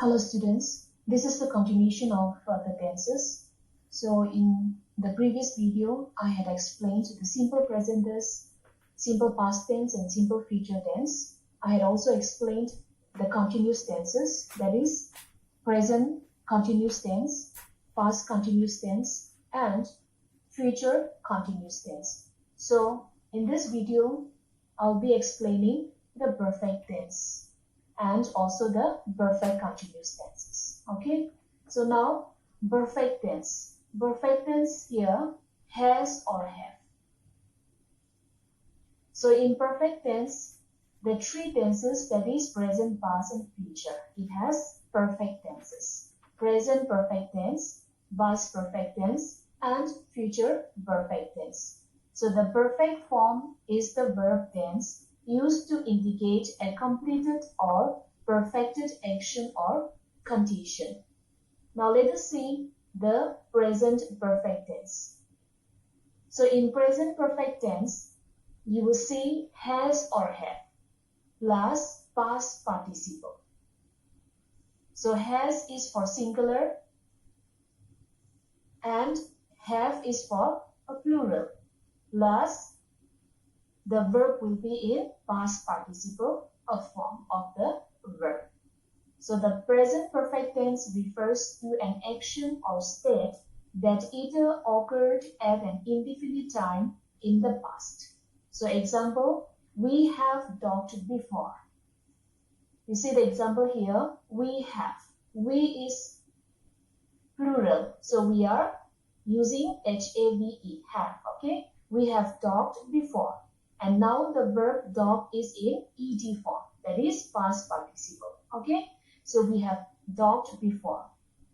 Hello students, this is the continuation of the tenses. So in the previous video, I had explained the simple present tense, simple past tense and simple future tense. I had also explained the continuous tenses, that is present continuous tense, past continuous tense and future continuous tense. So in this video, I'll be explaining the perfect tense and also the perfect continuous tenses. Okay, so now perfect tense. Perfect tense here has or have. So in perfect tense, the three tenses, that is present, past and future. It has perfect tenses. Present perfect tense, past perfect tense and future perfect tense. So the perfect form is the verb tense used to indicate a completed or perfected action or condition. Now let us see the present perfect tense. So in present perfect tense, you will see has or have plus past participle. So has is for singular and have is for a plural, plus the verb will be in past participle form of the verb. So the present perfect tense refers to an action or state that either occurred at an indefinite time in the past. So example, we have talked before. You see the example here, we have. We is plural, so we are using have, okay? We have talked before. And now the verb talk is in ed form, that is past participle, okay? So we have talked before.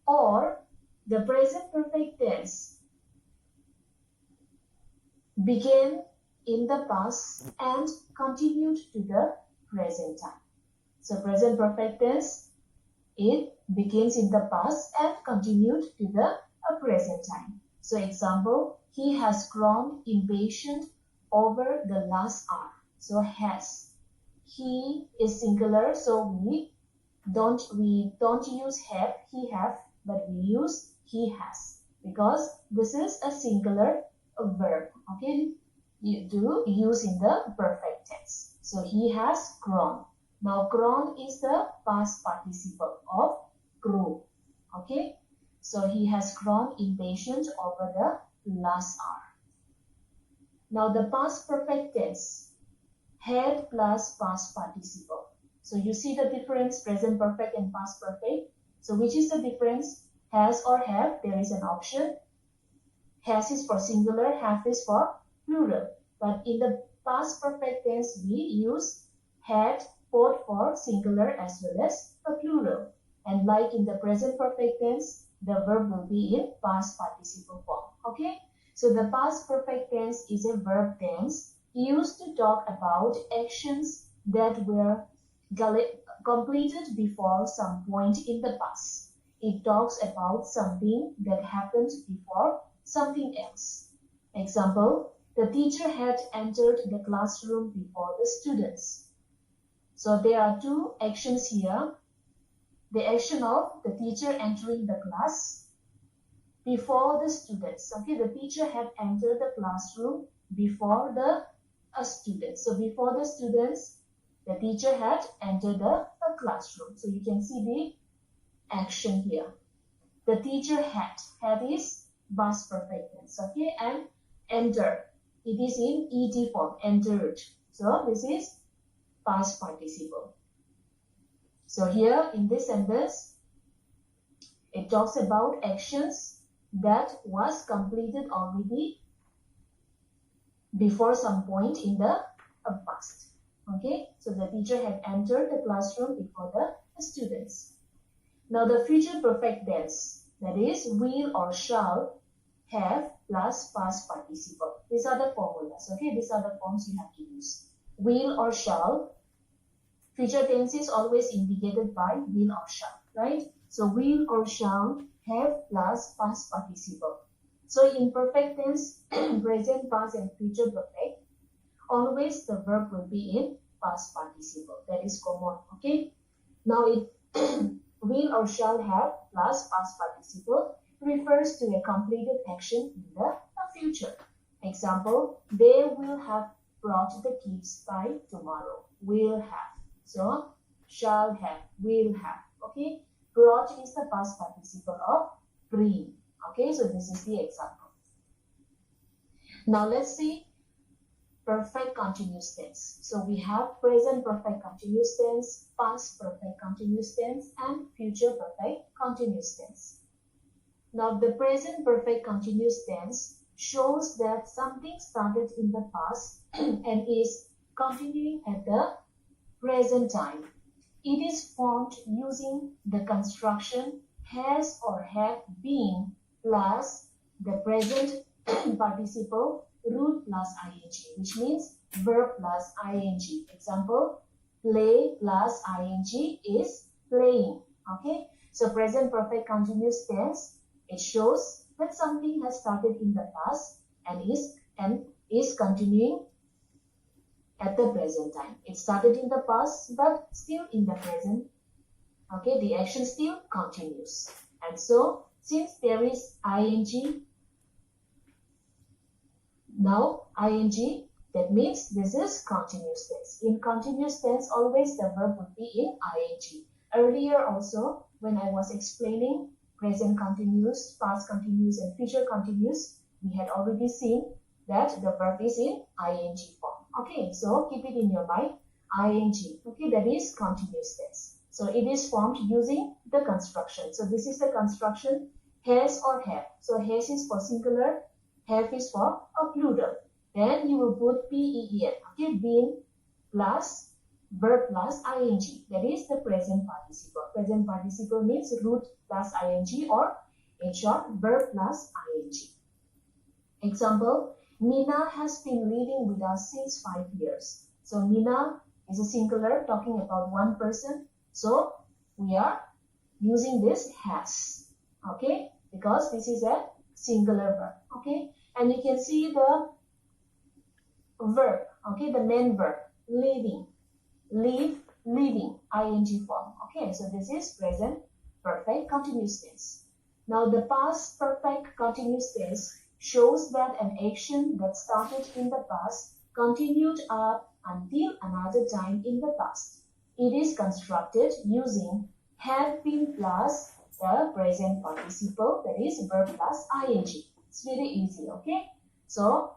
Or the present perfect tense began in the past and continued to the present time. So present perfect tense, it begins in the past and continued to the present time. So example, he has grown impatient over the last hour. So has. He is singular, so we don't use have, he have, but we use he has, because this is a singular verb. Okay, you do use in the perfect tense. So he has grown. Now grown is the past participle of grew. Okay, so he has grown impatient over the last hour. Now the past perfect tense, had plus past participle. So you see the difference, present perfect and past perfect. So which is the difference? Has or have, there is an option. Has is for singular, have is for plural. But in the past perfect tense, we use had both for singular as well as a plural. And like in the present perfect tense, the verb will be in past participle form. Okay? So the past perfect tense is a verb tense used to talk about actions that were completed before some point in the past. It talks about something that happened before something else. Example, the teacher had entered the classroom before the students. So there are two actions here. The action of the teacher entering the class before the students. Okay, the teacher had entered the classroom before the students. So before the students, the teacher had entered the classroom. So you can see the action here. The teacher had is past perfect tense. Okay, and enter, it is in ed form, entered. So this is past participle. So here in this sentence, it talks about actions that was completed already before some point in the past. Okay, so the teacher had entered the classroom before the students. Now the future perfect tense, that is will or shall have plus past participle. These are the formulas. Okay, these are the forms you have to use. Will or shall. Future tense is always indicated by will or shall, right? So will or shall have plus past participle. So in perfect tense, present, past and future perfect, always the verb will be in past participle. That is common, okay? Now will or shall have plus past participle refers to a completed action in the future. Example, they will have brought the kids by tomorrow. Will have. So, shall have, will have. Okay, brought is the past participle of bring. Okay, so this is the example. Now let's see perfect continuous tense. So we have present perfect continuous tense, past perfect continuous tense, and future perfect continuous tense. Now the present perfect continuous tense shows that something started in the past and is continuing at the present time. It is formed using the construction has or have been plus the present participle root plus ing, which means verb plus ing. Example, play plus ing is playing. Okay, so present perfect continuous tense, it shows that something has started in the past and is continuing at the present time. It started in the past but still in the present. Okay, the action still continues. And so since there is ing, now ing, that means this is continuous tense. In continuous tense, always the verb would be in ing. Earlier also, when I was explaining present continuous, past continuous, and future continuous, we had already seen that the verb is in ing form. Okay, so keep it in your mind, ing. Okay, that is continuous tense. So it is formed using the construction. So this is the construction, has or have. So has is for singular, have is for a plural. Then you will put pe here. Okay, been plus verb plus ing. That is the present participle. Present participle means root plus ing, or in short, verb plus ing. Example, Mina has been living with us since 5 years. So Mina is a singular talking about one person. So we are using this has. Okay, because this is a singular verb. Okay, and you can see the verb. Okay, the main verb, living, live, living, ing form. Okay, so this is present perfect continuous tense. Now the past perfect continuous tense shows that an action that started in the past continued up until another time in the past. It is constructed using had been plus the present participle, that is verb plus ing. It's very easy. Okay, so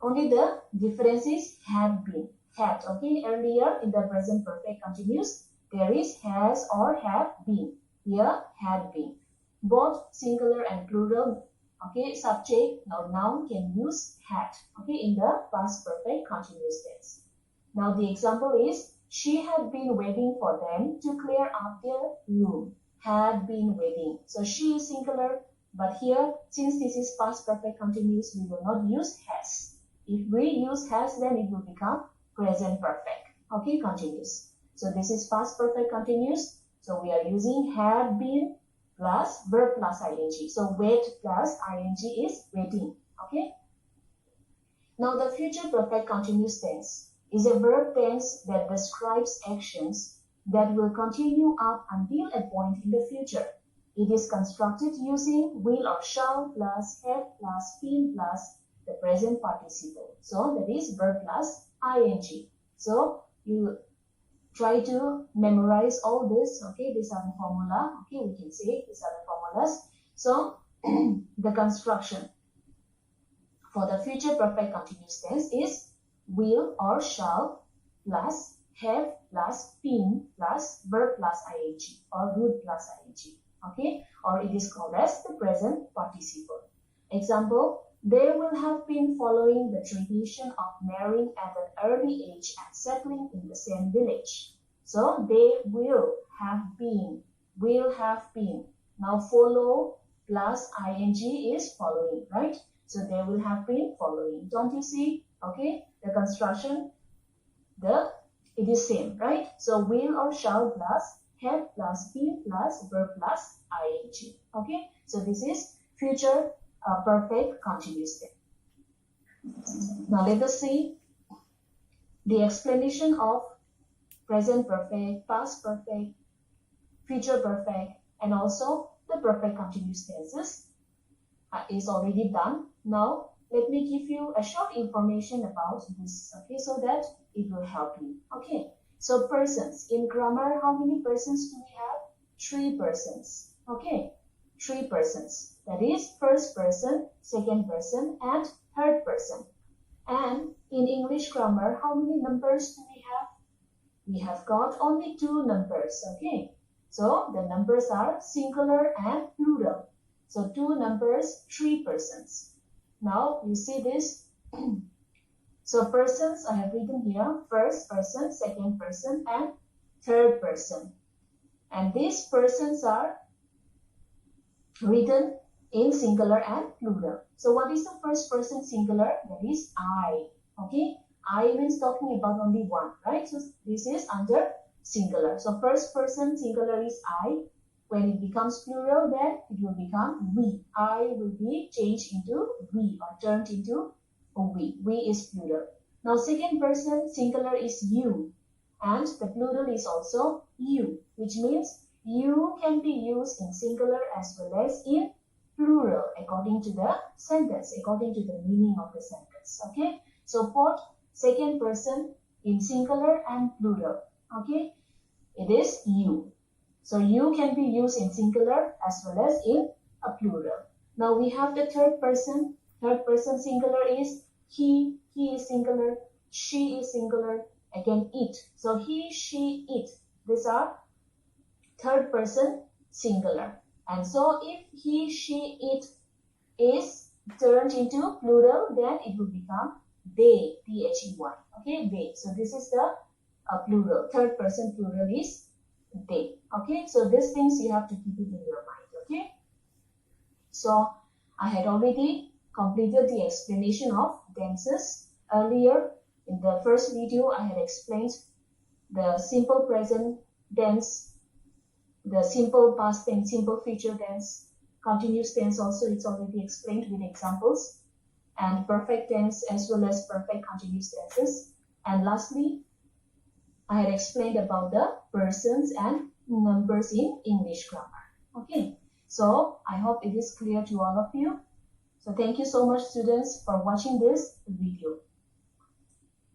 only the difference is had been. Had. Okay, earlier in the present perfect continuous, there is has or have been. Here, had been. Both singular and plural, okay, subject, noun can use had, okay, in the past perfect continuous tense. Now the example is, she had been waiting for them to clear up their room. Had been waiting. So she is singular, but here, since this is past perfect continuous, we will not use has. If we use has, then it will become present perfect. Okay, continuous. So this is past perfect continuous. So we are using had been plus verb plus ing. So wait plus ing is waiting. Okay. Now the future perfect continuous tense is a verb tense that describes actions that will continue up until a point in the future. It is constructed using will or shall plus have plus been plus the present participle. So that is verb plus ing. So you try to memorize all this. Okay, these are the formula. Okay, we can say these are the formulas. So the construction for the future perfect continuous tense is will or shall plus have plus been plus verb plus ing, or root plus ing. Okay, or it is called as the present participle. Example, they will have been following the tradition of marrying at an early age and settling in the same village. So they will have been, Now follow plus ing is following, right? So they will have been following. Don't you see? Okay, the construction, it is same, right? So will or shall plus have plus been plus verb plus ing. Okay, so this is future perfect continuous tense. Now let us see the explanation of present perfect, past perfect, future perfect, and also the perfect continuous tenses is already done. Now, let me give you a short information about this, okay, so that it will help you. Okay, so persons. In grammar, how many persons do we have? 3 persons. Okay, 3 persons. That is first person, second person, and third person. And in English grammar, how many numbers do we have? We have got only 2 numbers. Okay, so the numbers are singular and plural. So 2 numbers, 3 persons. Now you see this. So persons I have written here, first person, second person, and third person. And these persons are written in singular and plural. So what is the first person singular? That is I. Okay, I means talking about only one, right? So this is under singular. So first person singular is I. When it becomes plural, then it will become we. I will be changed into we or turned into we. We is plural. Now second person singular is you, and the plural is also you, which means you can be used in singular as well as in plural according to the sentence, according to the meaning of the sentence. Okay, so both second person in singular and plural. Okay, it is you. So you can be used in singular as well as in a plural. Now we have the third person. Third person singular is he is singular, she is singular, again it. So he, she, it. These are third person singular. And so if he, she, it is turned into plural, then it will become they, T-H-E-Y. Okay, they. So this is the plural. Third person plural is they. Okay, so these things you have to keep it in your mind. Okay, so I had already completed the explanation of tenses earlier. In the first video, I had explained the simple present tense, the simple past tense, simple future tense, continuous tense also it's already explained with examples, and perfect tense as well as perfect continuous tenses. And lastly, I had explained about the persons and numbers in English grammar. Okay, so I hope it is clear to all of you. So thank you so much students for watching this video.